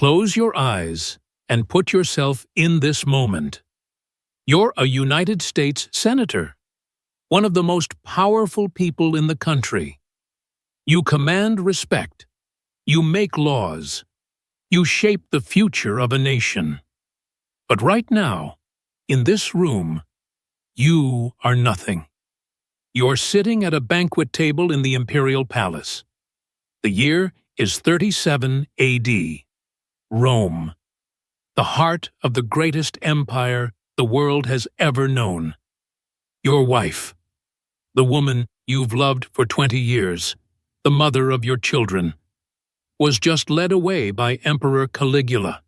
Close your eyes and put yourself in this moment. You're a United States Senator, one of the most powerful people in the country. You command respect. You make laws. You shape the future of a nation. But right now, in this room, you are nothing. You're sitting at a banquet table in the Imperial Palace. The year is 37 AD. Rome, the heart of the greatest empire the world has ever known. Your wife, the woman you've loved for 20 years, the mother of your children, was just led away by Emperor Caligula.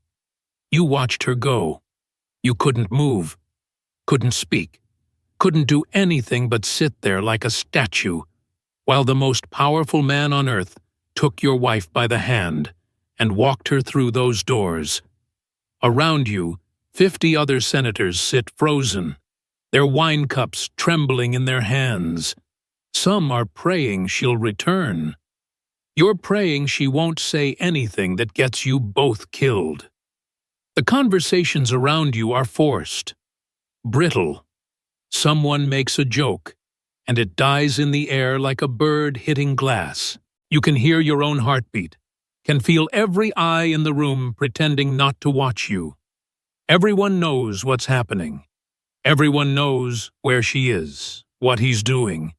You watched her go. You couldn't move, couldn't speak, couldn't do anything but sit there like a statue, while the most powerful man on earth took your wife by the hand and walked her through those doors. Around you, 50 other senators sit frozen, their wine cups trembling in their hands. Some are praying she'll return. You're praying she won't say anything that gets you both killed. The conversations around you are forced, brittle. Someone makes a joke, and it dies in the air like a bird hitting glass. You can hear your own heartbeat, can feel every eye in the room pretending not to watch you. Everyone knows what's happening. Everyone knows where she is, what he's doing.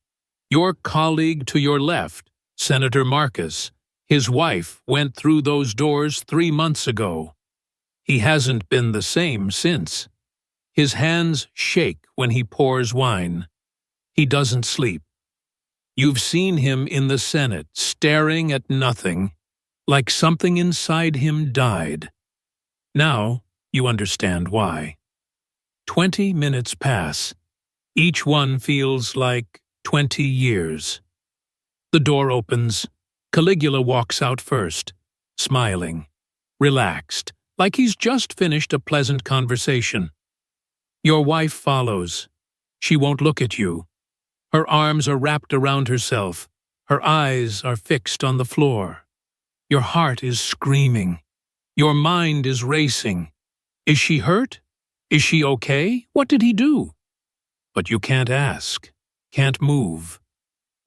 Your colleague to your left, Senator Marcus, his wife went through those doors 3 months ago. He hasn't been the same since. His hands shake when he pours wine. He doesn't sleep. You've seen him in the Senate, staring at nothing, like something inside him died. Now you understand why. 20 minutes pass. Each one feels like 20 years. The door opens. Caligula walks out first, smiling, relaxed, like he's just finished a pleasant conversation. Your wife follows. She won't look at you. Her arms are wrapped around herself. Her eyes are fixed on the floor. Your heart is screaming. Your mind is racing. Is she hurt? Is she okay? What did he do? But you can't ask, can't move,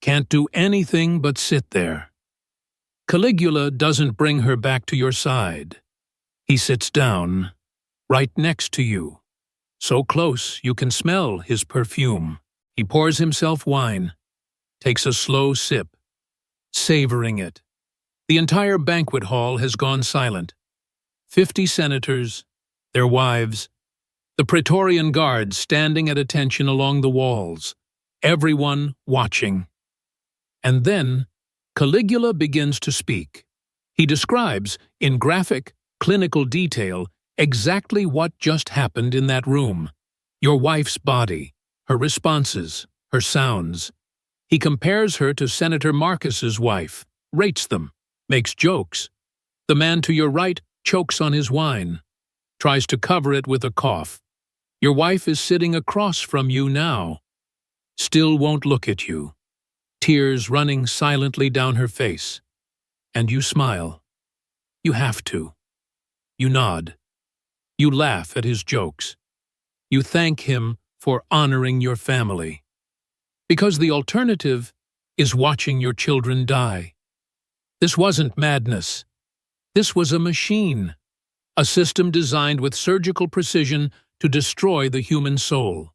can't do anything but sit there. Caligula doesn't bring her back to your side. He sits down, right next to you, so close you can smell his perfume. He pours himself wine, takes a slow sip, savoring it. The entire banquet hall has gone silent. 50 senators, their wives, the Praetorian Guards standing at attention along the walls, everyone watching. And then Caligula begins to speak. He describes, in graphic, clinical detail, exactly what just happened in that room. Your wife's body, her responses, her sounds. He compares her to Senator Marcus's wife, rates them, makes jokes. The man to your right chokes on his wine, tries to cover it with a cough. Your wife is sitting across from you now, still won't look at you, tears running silently down her face. And you smile. You have to. You nod. You laugh at his jokes. You thank him for honoring your family. Because the alternative is watching your children die. This wasn't madness. This was a machine, a system designed with surgical precision to destroy the human soul.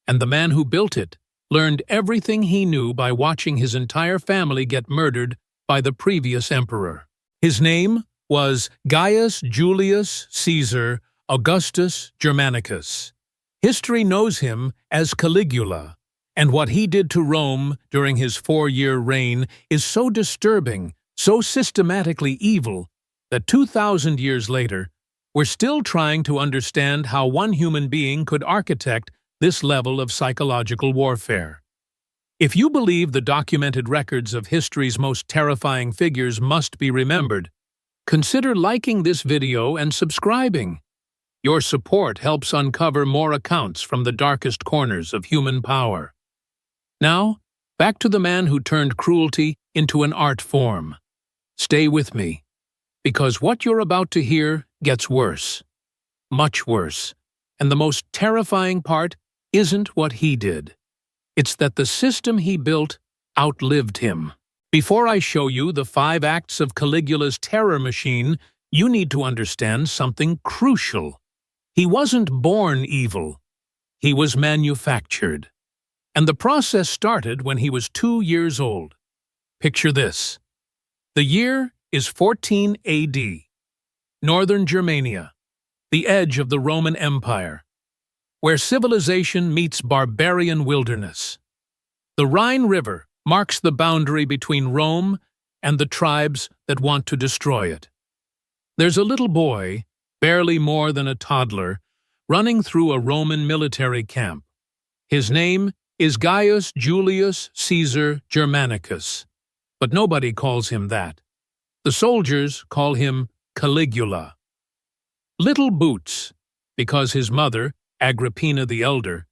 And the man who built it learned everything he knew by watching his entire family get murdered by the previous emperor. His name was Gaius Julius Caesar Augustus Germanicus. History knows him as Caligula, and what he did to Rome during his 4-year reign is so disturbing, so systematically evil, that 2,000 years later, we're still trying to understand how one human being could architect this level of psychological warfare. If you believe the documented records of history's most terrifying figures must be remembered, consider liking this video and subscribing. Your support helps uncover more accounts from the darkest corners of human power. Now, back to the man who turned cruelty into an art form. Stay with me, because what you're about to hear gets worse, much worse, and the most terrifying part isn't what he did. It's that the system he built outlived him. Before I show you the 5 acts of Caligula's terror machine, you need to understand something crucial. He wasn't born evil. He was manufactured. And the process started when he was 2 years old. Picture this. The year is 14 AD. Northern Germania, the edge of the Roman Empire, where civilization meets barbarian wilderness. The Rhine River marks the boundary between Rome and the tribes that want to destroy it. There's a little boy, barely more than a toddler, running through a Roman military camp. His name is Gaius Julius Caesar Germanicus, but nobody calls him that. The soldiers call him Caligula. Little Boots, because his mother, Agrippina the Elder,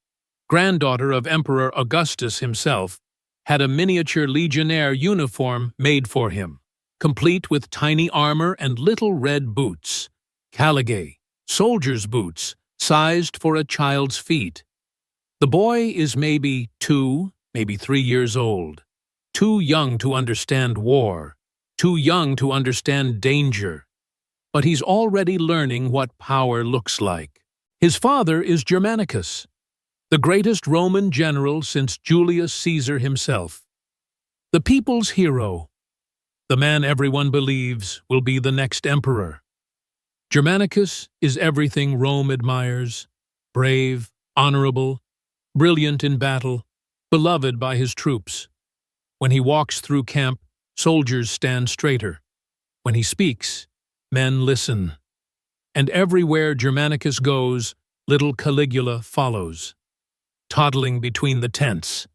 granddaughter of Emperor Augustus himself, had a miniature legionnaire uniform made for him, complete with tiny armor and little red boots, caligae, soldier's boots, sized for a child's feet. The boy is maybe 2, maybe 3 years old, too young to understand war, too young to understand danger, but he's already learning what power looks like. His father is Germanicus, the greatest Roman general since Julius Caesar himself, the people's hero, the man everyone believes will be the next emperor. Germanicus is everything Rome admires: brave, honorable, brilliant in battle, beloved by his troops. When he walks through camp, soldiers stand straighter. When he speaks, men listen. And everywhere Germanicus goes, little Caligula follows, toddling between the tents,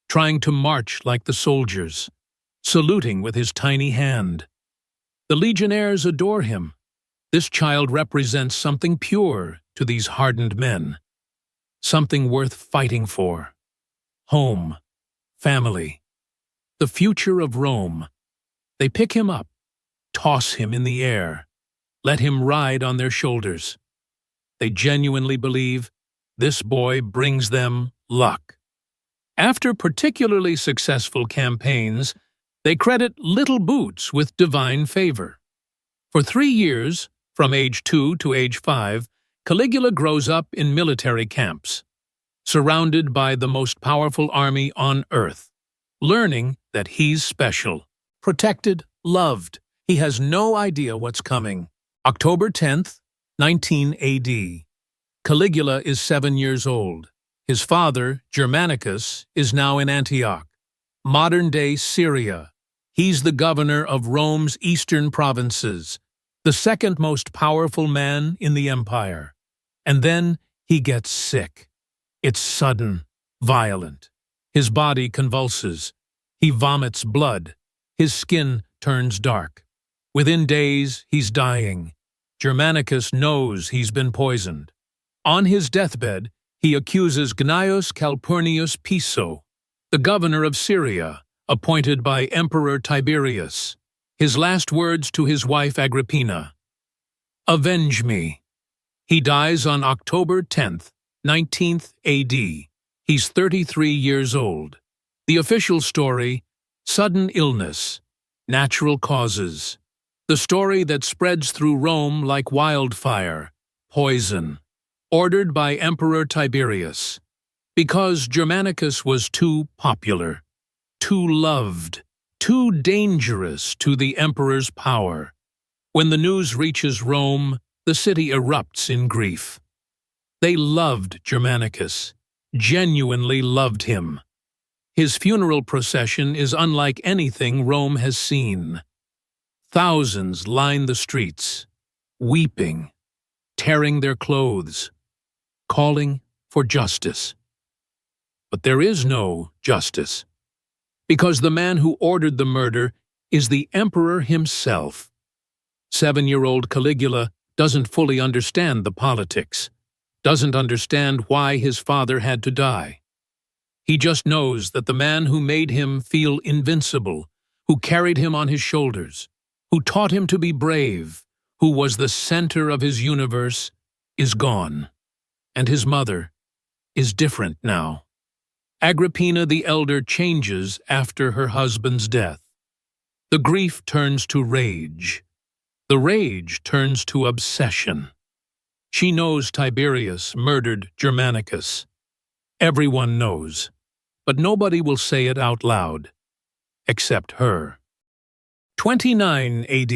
trying to march like the soldiers, saluting with his tiny hand. The legionnaires adore him. This child represents something pure to these hardened men, something worth fighting for. Home, family, the future of Rome. They pick him up, toss him in the air, let him ride on their shoulders. They genuinely believe this boy brings them luck. After particularly successful campaigns, they credit Little Boots with divine favor. For 3 years, from age 2 to age 5, Caligula grows up in military camps, surrounded by the most powerful army on earth, learning that he's special, protected, loved. He has no idea what's coming. October 10th, 19 AD. Caligula is 7 years old. His father, Germanicus, is now in Antioch, modern-day Syria. He's the governor of Rome's eastern provinces, the second most powerful man in the empire. And then he gets sick. It's sudden, violent. His body convulses. He vomits blood. His skin turns dark. Within days, he's dying. Germanicus knows he's been poisoned. On his deathbed, he accuses Gnaeus Calpurnius Piso, the governor of Syria, appointed by Emperor Tiberius. His last words to his wife Agrippina: "Avenge me." He dies on October 10th, 19th AD. He's 33 years old. The official story: sudden illness, natural causes. The story that spreads through Rome like wildfire: poison, ordered by Emperor Tiberius. Because Germanicus was too popular, too loved, too dangerous to the emperor's power. When the news reaches Rome, the city erupts in grief. They loved Germanicus, genuinely loved him. His funeral procession is unlike anything Rome has seen. Thousands line the streets, weeping, tearing their clothes, calling for justice. But there is no justice, because the man who ordered the murder is the emperor himself. 7-year-old Caligula doesn't fully understand the politics, doesn't understand why his father had to die. He just knows that the man who made him feel invincible, who carried him on his shoulders, who taught him to be brave, who was the center of his universe, is gone. And his mother is different now. Agrippina the Elder changes after her husband's death. The grief turns to rage. The rage turns to obsession. She knows Tiberius murdered Germanicus. Everyone knows, but nobody will say it out loud, except her. 29 AD.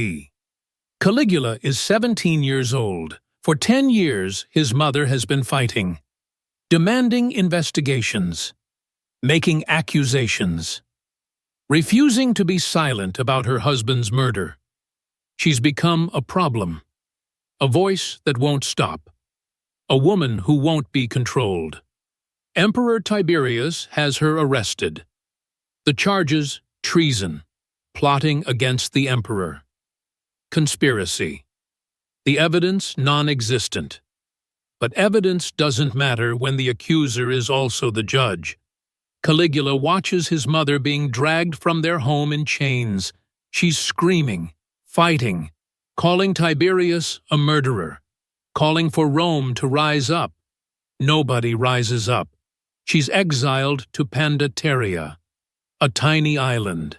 Caligula is 17 years old. For 10 years, his mother has been fighting, demanding investigations, making accusations, refusing to be silent about her husband's murder. She's become a problem, a voice that won't stop, a woman who won't be controlled. Emperor Tiberius has her arrested. The charges: treason, plotting against the emperor, conspiracy. The evidence non-existent. But evidence doesn't matter when the accuser is also the judge. Caligula watches his mother being dragged from their home in chains. She's screaming, fighting, calling Tiberius a murderer, calling for Rome to rise up. Nobody rises up. She's exiled to Pandateria, a tiny island,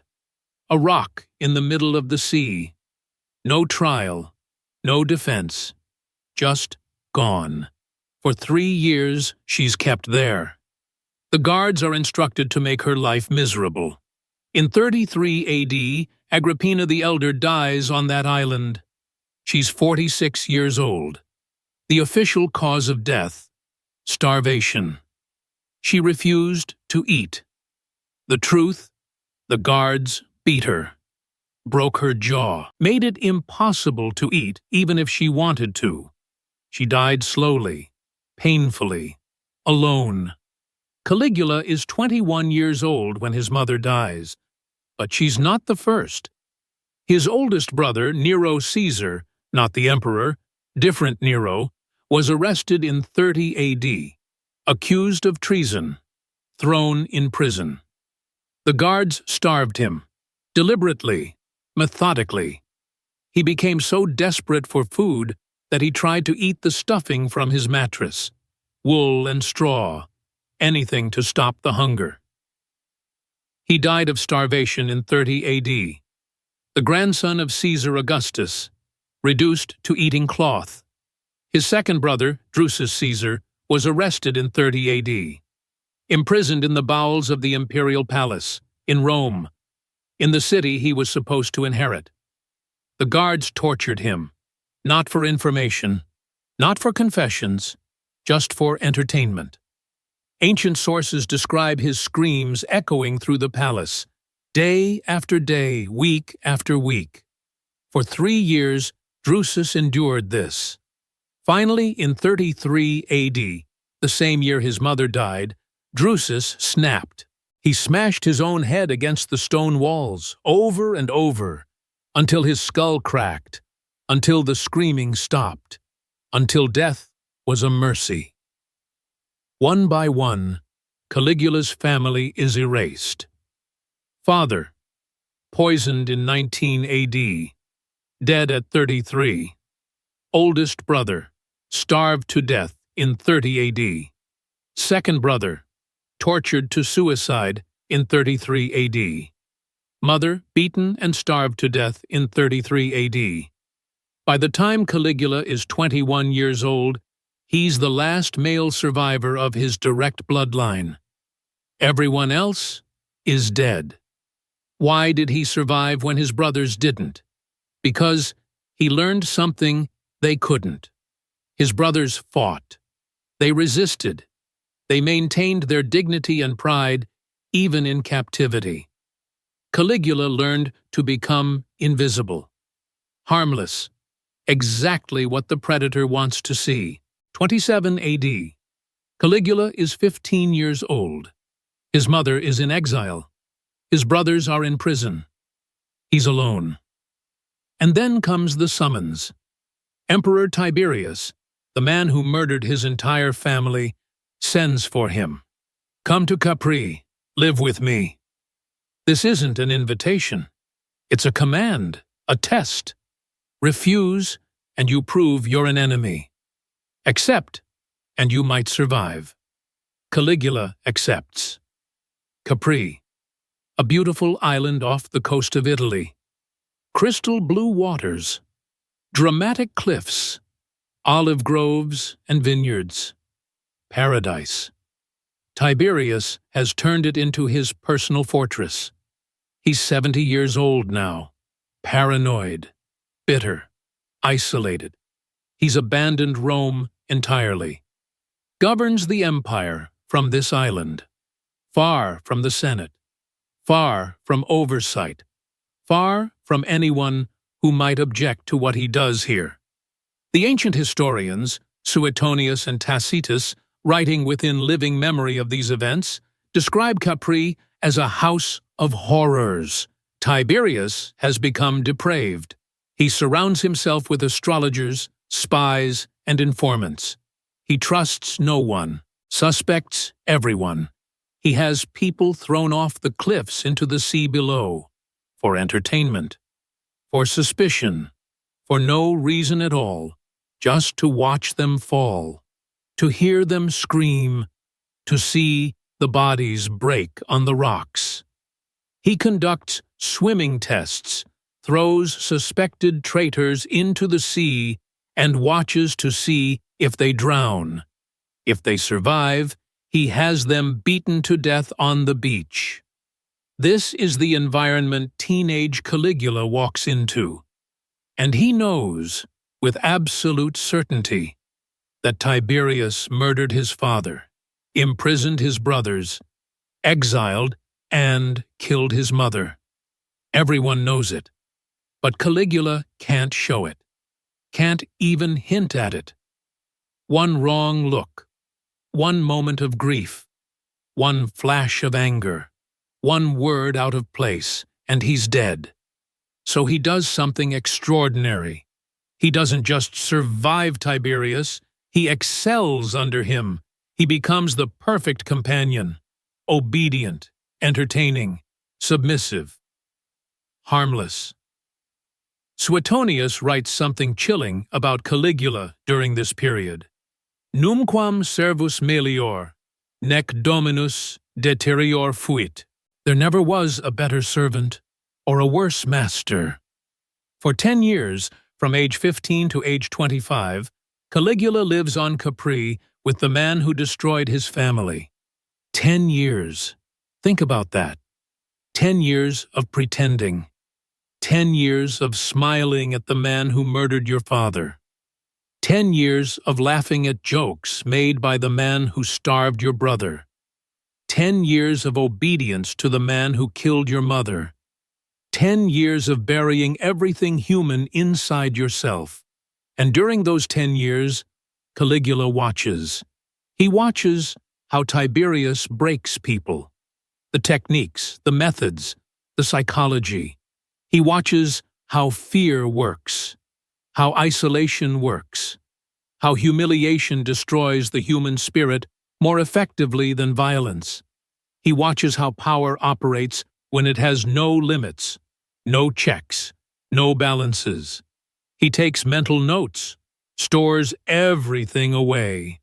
a rock in the middle of the sea. No trial, no defense, just gone. For 3 years, she's kept there. The guards are instructed to make her life miserable. In 33 AD, Agrippina the Elder dies on that island. She's 46 years old. The official cause of death: starvation. She refused to eat. The truth: the guards beat her, broke her jaw, made it impossible to eat even if she wanted to. She died slowly, painfully, alone. Caligula is 21 years old when his mother dies, but she's not the first. His oldest brother, Nero Caesar, not the emperor, different Nero, was arrested in 30 AD, accused of treason, thrown in prison. The guards starved him, deliberately, methodically. He became so desperate for food that he tried to eat the stuffing from his mattress, wool and straw, anything to stop the hunger. He died of starvation in 30 AD. The grandson of Caesar Augustus, reduced to eating cloth. His second brother, Drusus Caesar, was arrested in 30 AD, imprisoned in the bowels of the imperial palace, in Rome, in the city he was supposed to inherit. The guards tortured him, not for information, not for confessions, just for entertainment. Ancient sources describe his screams echoing through the palace, day after day, week after week. For 3 years, Drusus endured this. Finally, in 33 AD, the same year his mother died, Drusus snapped. He smashed his own head against the stone walls, over and over, until his skull cracked, until the screaming stopped, until death was a mercy. One by one, Caligula's family is erased. Father, poisoned in 19 AD, dead at 33. Oldest brother, starved to death in 30 AD. Second brother, tortured to suicide in 33 AD. Mother, beaten and starved to death in 33 AD. By the time Caligula is 21 years old, he's the last male survivor of his direct bloodline. Everyone else is dead. Why did he survive when his brothers didn't? Because he learned something they couldn't. His brothers fought. They resisted. They maintained their dignity and pride, even in captivity. Caligula learned to become invisible, harmless, exactly what the predator wants to see. 27 AD. Caligula is 15 years old. His mother is in exile. His brothers are in prison. He's alone. And then comes the summons. Emperor Tiberius, the man who murdered his entire family, sends for him. Come to Capri, live with me. This isn't an invitation. It's a command. A test. Refuse, and you prove you're an enemy. Accept, and you might survive. Caligula accepts. Capri, a beautiful island off the coast of Italy. Crystal blue waters, dramatic cliffs, olive groves and vineyards. Paradise. Tiberius has turned it into his personal fortress. He's 70 years old now, paranoid, bitter, isolated. He's abandoned Rome entirely. Governs the empire from this island, far from the Senate, far from oversight, far from anyone who might object to what he does here. The ancient historians, Suetonius and Tacitus, writing within living memory of these events, describe Capri as a house of horrors. Tiberius has become depraved. He surrounds himself with astrologers, spies, and informants. He trusts no one, suspects everyone. He has people thrown off the cliffs into the sea below, for entertainment, for suspicion, for no reason at all, just to watch them fall, to hear them scream, to see the bodies break on the rocks. He conducts swimming tests, throws suspected traitors into the sea, and watches to see if they drown. If they survive, he has them beaten to death on the beach. This is the environment teenage Caligula walks into. And he knows, with absolute certainty, that Tiberius murdered his father, imprisoned his brothers, exiled, and killed his mother. Everyone knows it, but Caligula can't show it, can't even hint at it. One wrong look, one moment of grief, one flash of anger, one word out of place, and he's dead. So he does something extraordinary. He doesn't just survive Tiberius, he excels under him. He becomes the perfect companion, obedient, entertaining, submissive, harmless. Suetonius writes something chilling about Caligula during this period. Numquam servus melior, nec dominus deterior fuit. There never was a better servant or a worse master. For 10 years, from age 15 to age 25, Caligula lives on Capri with the man who destroyed his family. 10 years. Think about that. 10 years of pretending. 10 years of smiling at the man who murdered your father. 10 years of laughing at jokes made by the man who starved your brother. 10 years of obedience to the man who killed your mother. 10 years of burying everything human inside yourself. And during those 10 years, Caligula watches. He watches how Tiberius breaks people. The techniques, the methods, the psychology. He watches how fear works, how isolation works, how humiliation destroys the human spirit more effectively than violence. He watches how power operates when it has no limits, no checks, no balances. He takes mental notes, stores everything away.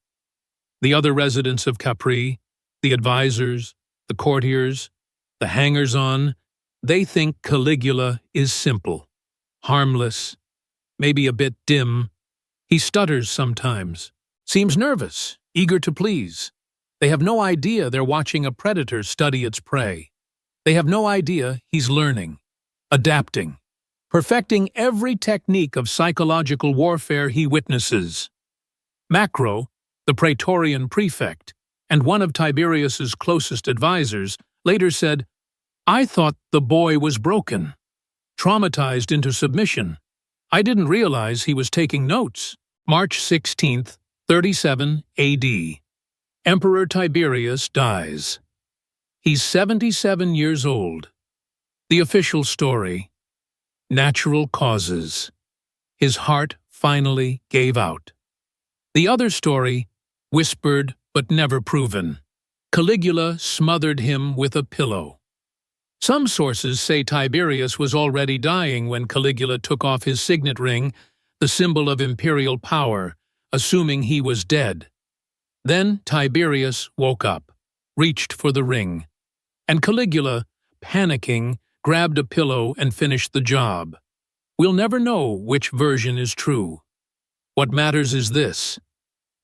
The other residents of Capri, the advisors, the courtiers, the hangers-on, they think Caligula is simple, harmless, maybe a bit dim. He stutters sometimes, seems nervous, eager to please. They have no idea they're watching a predator study its prey. They have no idea he's learning, adapting, perfecting every technique of psychological warfare he witnesses. Macro, the Praetorian prefect, and one of Tiberius's closest advisors, later said, "I thought the boy was broken, traumatized into submission. I didn't realize he was taking notes." March 16th, 37 AD. Emperor Tiberius dies. He's 77 years old. The official story: natural causes. His heart finally gave out. The other story: whispered but never proven. Caligula smothered him with a pillow. Some sources say Tiberius was already dying when Caligula took off his signet ring, the symbol of imperial power, assuming he was dead. Then Tiberius woke up, reached for the ring, and Caligula, panicking, grabbed a pillow and finished the job. We'll never know which version is true. What matters is this: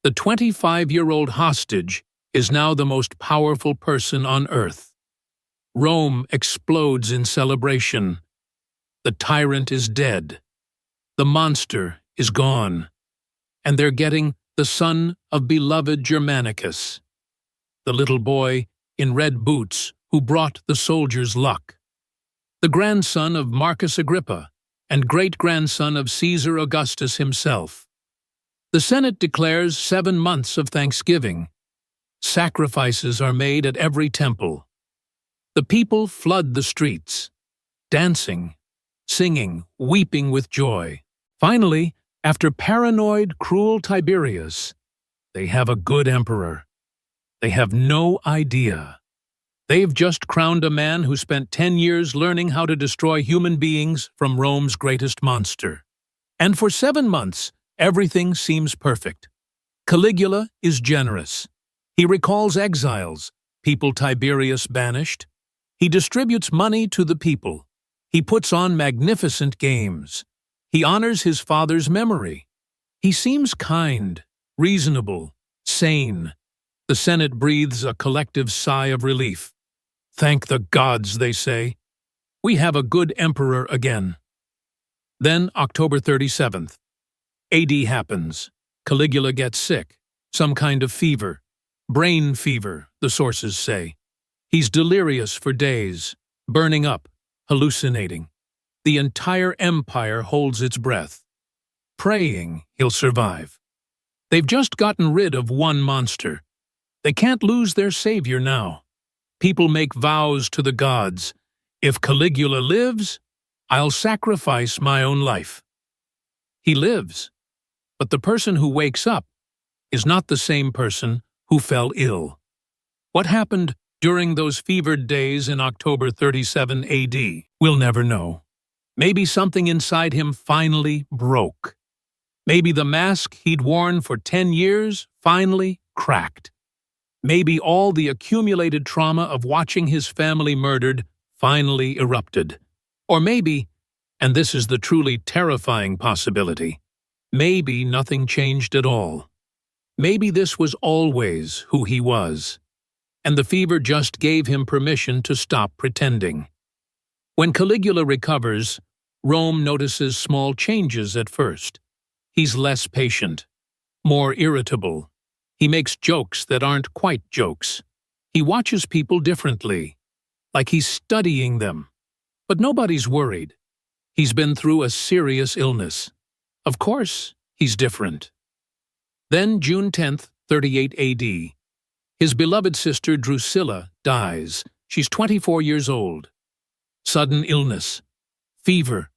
the 25-year-old hostage is now the most powerful person on earth. Rome explodes in celebration. The tyrant is dead. The monster is gone. And they're getting the son of beloved Germanicus, the little boy in red boots who brought the soldiers luck, the grandson of Marcus Agrippa and great-grandson of Caesar Augustus himself. The Senate declares 7 months of Thanksgiving. Sacrifices are made at every temple. The people flood the streets, dancing, singing, weeping with joy. Finally, after paranoid, cruel Tiberius, they have a good emperor. They have no idea. They've just crowned a man who spent 10 years learning how to destroy human beings from Rome's greatest monster. And for 7 months, everything seems perfect. Caligula is generous. He recalls exiles, people Tiberius banished. He distributes money to the people. He puts on magnificent games. He honors his father's memory. He seems kind, reasonable, sane. The Senate breathes a collective sigh of relief. Thank the gods, they say. We have a good emperor again. Then, October 37th. AD happens. Caligula gets sick, some kind of fever. Brain fever, the sources say. He's delirious for days, burning up, hallucinating. The entire empire holds its breath, praying he'll survive. They've just gotten rid of one monster. They can't lose their savior now. People make vows to the gods. If Caligula lives, I'll sacrifice my own life. He lives, but the person who wakes up is not the same person who fell ill. What happened during those fevered days in October 37 AD? We'll never know. Maybe something inside him finally broke. Maybe the mask he'd worn for 10 years finally cracked. Maybe all the accumulated trauma of watching his family murdered finally erupted. Or maybe, and this is the truly terrifying possibility, maybe nothing changed at all. Maybe this was always who he was, and the fever just gave him permission to stop pretending. When Caligula recovers, Rome notices small changes at first. He's less patient, more irritable. He makes jokes that aren't quite jokes. He watches people differently, like he's studying them. But nobody's worried. He's been through a serious illness. Of course, he's different. Then, June 10th, 38 AD. His beloved sister Drusilla dies. She's 24 years old. Sudden illness, fever,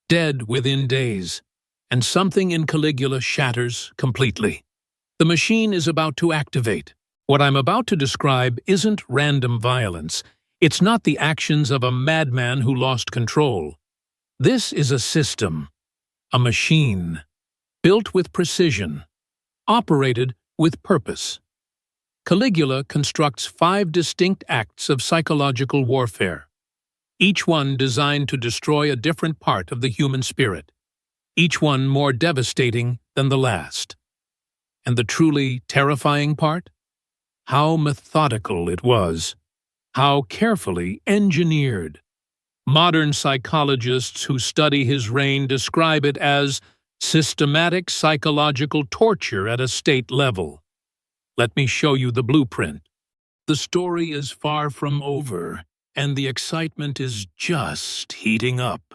dead within days, and something in Caligula shatters completely. The machine is about to activate. What I'm about to describe isn't random violence. It's not the actions of a madman who lost control. This is a system, a machine, built with precision, operated with purpose. Caligula constructs 5 distinct acts of psychological warfare, each one designed to destroy a different part of the human spirit, each one more devastating than the last. And the truly terrifying part? How methodical it was. How carefully engineered. Modern psychologists who study his reign describe it as systematic psychological torture at a state level. Let me show you the blueprint. The story is far from over, and the excitement is just heating up.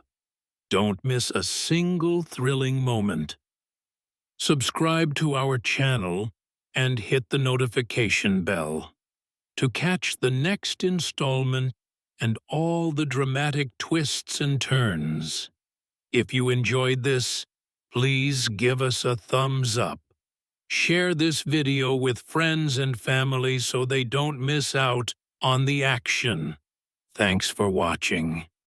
Don't miss a single thrilling moment. Subscribe to our channel and hit the notification bell to catch the next installment and all the dramatic twists and turns. If you enjoyed this, please give us a thumbs up. Share this video with friends and family so they don't miss out on the action. Thanks for watching.